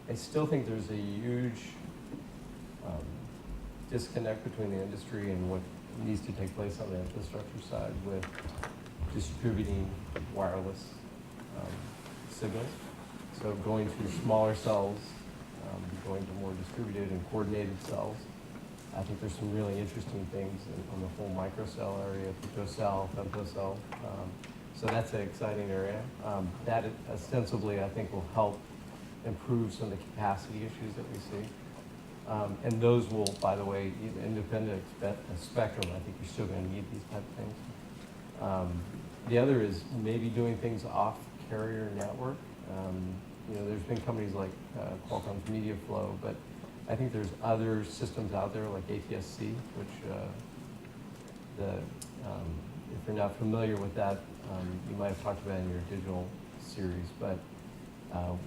I still think there's a huge disconnect between the industry and what needs to take place on the infrastructure side with distributing wireless signals. So going to smaller cells, going to more distributed and coordinated cells. I think there's some really interesting things on the whole microcell area, picocell, femtocell. So that's an exciting area. That ostensibly, I think, will help improve some of the capacity issues that we see. And those will, by the way, independent of spectrum, I think you're still going to need these type of things. The other is maybe doing things off carrier network. You know, there's been companies like Qualcomm's MediaFlow, but I think there's other systems out there like ATSC, which if you're not familiar with that, you might have talked about it in your digital series, but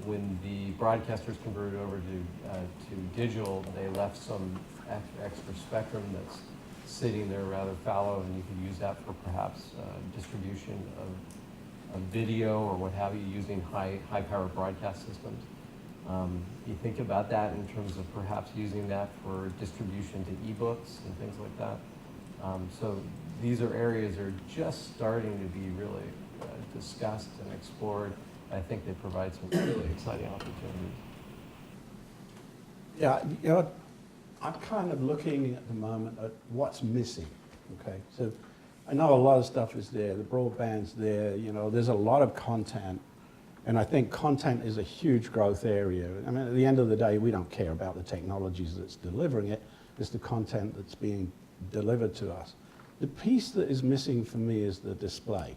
when the broadcasters converted over to digital, they left some extra spectrum that's sitting there rather fallow, and you could use that for perhaps distribution of video or what have you, using high-powered broadcast systems. You think about that in terms of perhaps using that for distribution to ebooks and things like that. So these are areas that are just starting to be really discussed and explored. I think they provide some really exciting opportunities. Yeah, you know, I'm kind of looking at the moment at what's missing, okay? So I know a lot of stuff is there, the broadband's there, you know, there's a lot of content, and I think content is a huge growth area. I mean, at the end of the day, we don't care about the technologies that's delivering it, it's the content that's being delivered to us. The piece that is missing for me is the display.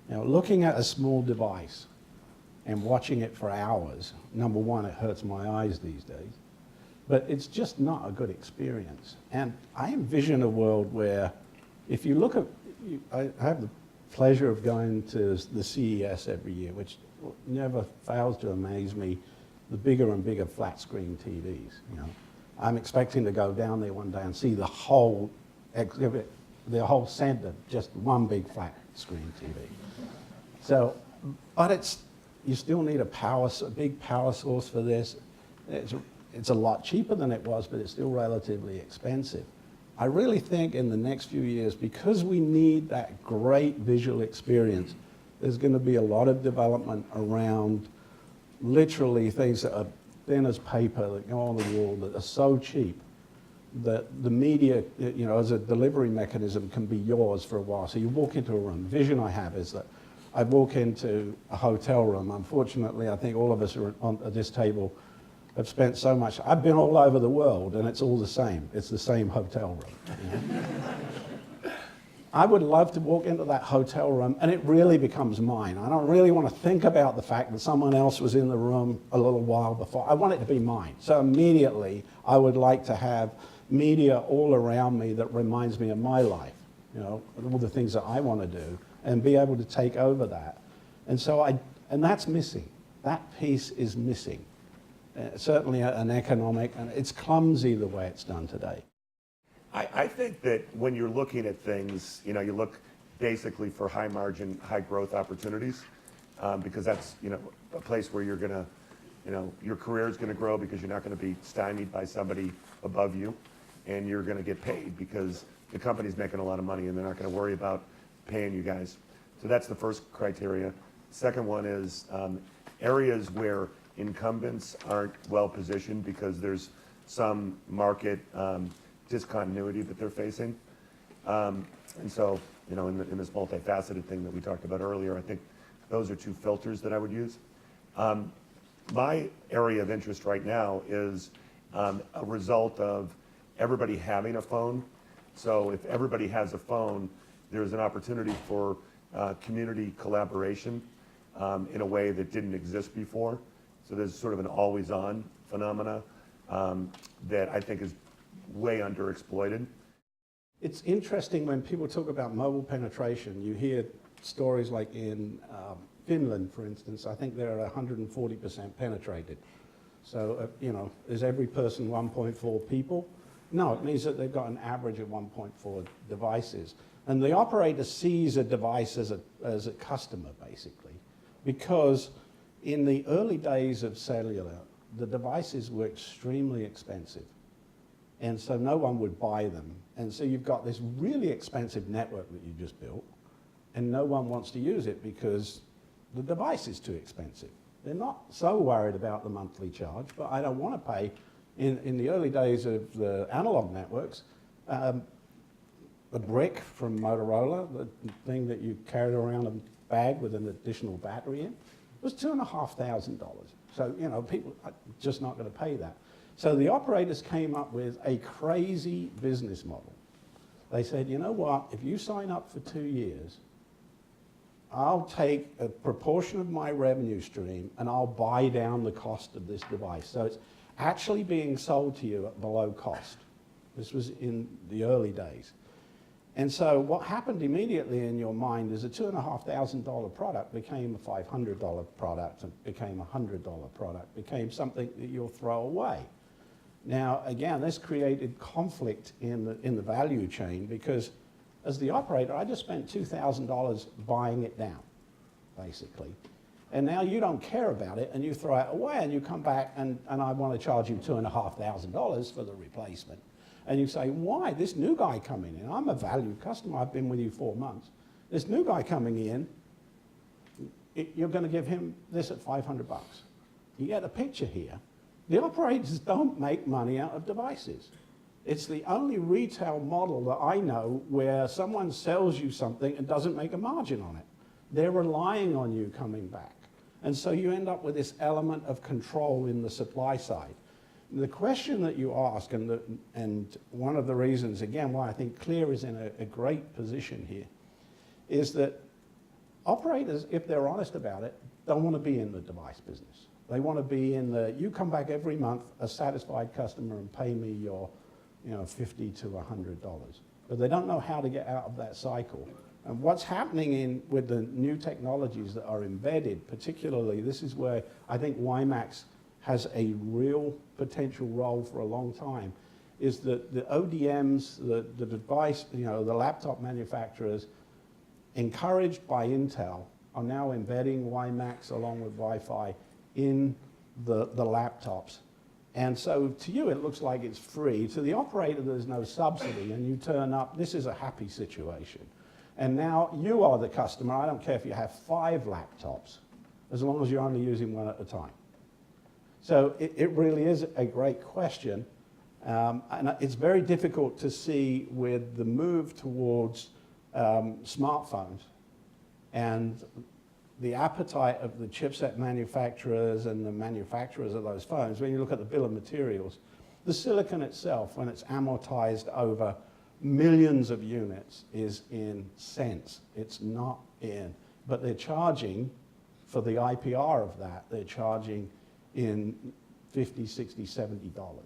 Now, looking at a small device and watching it for hours, number one, it hurts my eyes these days, but it's just not a good experience. And I envision a world where, if you look at, I have the pleasure of going to the CES every year, which never fails to amaze me, the bigger and bigger flat screen TVs, you know. I'm expecting to go down there one day and see the whole exhibit, the whole center, just one big flat screen TV. So, but you still need a big power source for this. It's a lot cheaper than it was, but it's still relatively expensive. I really think in the next few years, because we need that great visual experience, there's going to be a lot of development around literally things that are thin as paper that go on the wall that are so cheap that the media, you know, as a delivery mechanism can be yours for a while. So you walk into a room. The vision I have is that I walk into a hotel room. Unfortunately, I think all of us are at this table have spent so much. I've been all over the world, and it's all the same. It's the same hotel room. You know? I would love to walk into that hotel room, and it really becomes mine. I don't really want to think about the fact that someone else was in the room a little while before. I want it to be mine. So immediately, I would like to have media all around me that reminds me of my life, you know, all the things that I want to do, and be able to take over that. And so and that's missing. That piece is missing. Certainly an economic, and it's clumsy the way it's done today. I think that when you're looking at things, you know, you look basically for high margin, high growth opportunities, because that's, you know, a place where you're gonna, you know, your career is gonna grow because you're not gonna be stymied by somebody above you, and you're gonna get paid because the company's making a lot of money and they're not gonna worry about paying you guys. So that's the first criteria. Second one is areas where incumbents aren't well positioned because there's some market discontinuity that they're facing. And so, you know, in this multifaceted thing that we talked about earlier, I think those are two filters that I would use. My area of interest right now is a result of everybody having a phone. So if everybody has a phone, there's an opportunity for community collaboration in a way that didn't exist before. So there's sort of an always-on phenomena that I think is way underexploited. It's interesting when people talk about mobile penetration. You hear stories like in Finland, for instance. I think they're at 140% penetrated. So, you know, is every person 1.4 people? No, it means that they've got an average of 1.4 devices. And the operator sees a device as a customer, basically, because in the early days of cellular, the devices were extremely expensive. And so no one would buy them. And so you've got this really expensive network that you just built, and no one wants to use it because the device is too expensive. They're not so worried about the monthly charge, but I don't want to pay. In the early days of the analog networks, the brick from Motorola, the thing that you carried around a bag with an additional battery in, was $2,500. So, you know, people are just not going to pay that. So the operators came up with a crazy business model. They said, you know what, if you sign up for 2 years, I'll take a proportion of my revenue stream and I'll buy down the cost of this device. So it's actually being sold to you at below cost. This was in the early days. And so what happened immediately in your mind is a $2,500 product became a $500 product, and became a $100 product, became something that you'll throw away. Now, again, this created conflict in the value chain, because as the operator, I just spent $2,000 buying it down, basically. And now you don't care about it, and you throw it away, and you come back, and I want to charge you $2,500 for the replacement. And you say, why? This new guy coming in, I'm a valued customer, I've been with you 4 months. This new guy coming in, you're going to give him this at $500. You get a picture here. The operators don't make money out of devices. It's the only retail model that I know where someone sells you something and doesn't make a margin on it. They're relying on you coming back. And so you end up with this element of control in the supply side. The question that you ask, and one of the reasons, again, why I think Clear is in a great position here, is that operators, if they're honest about it, don't want to be in the device business. They want to be in the, you come back every month, a satisfied customer, and pay me your $50 to $100. But they don't know how to get out of that cycle. And what's happening with the new technologies that are embedded, particularly, this is where I think WiMAX has a real potential role for a long time, is that the ODMs, the device, the laptop manufacturers, encouraged by Intel, are now embedding WiMAX along with Wi-Fi in the laptops. And so to you, it looks like it's free. To the operator, there's no subsidy, and you turn up, this is a happy situation. And now you are the customer. I don't care if you have 5 laptops, as long as you're only using one at a time. So it really is a great question. And it's very difficult to see with the move towards smartphones and the appetite of the chipset manufacturers and the manufacturers of those phones. When you look at the bill of materials, the silicon itself, when it's amortized over millions of units, is in cents. It's not in. But they're charging for the IPR of that. They're charging in $50, $60, $70.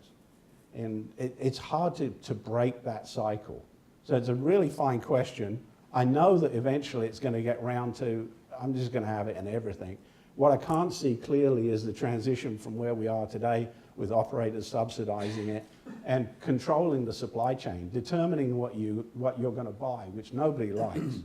And it's hard to break that cycle. So it's a really fine question. I know that eventually it's going to get round to, I'm just going to have it in everything. What I can't see clearly is the transition from where we are today with operators subsidizing it and controlling the supply chain, determining what you're going to buy, which nobody likes.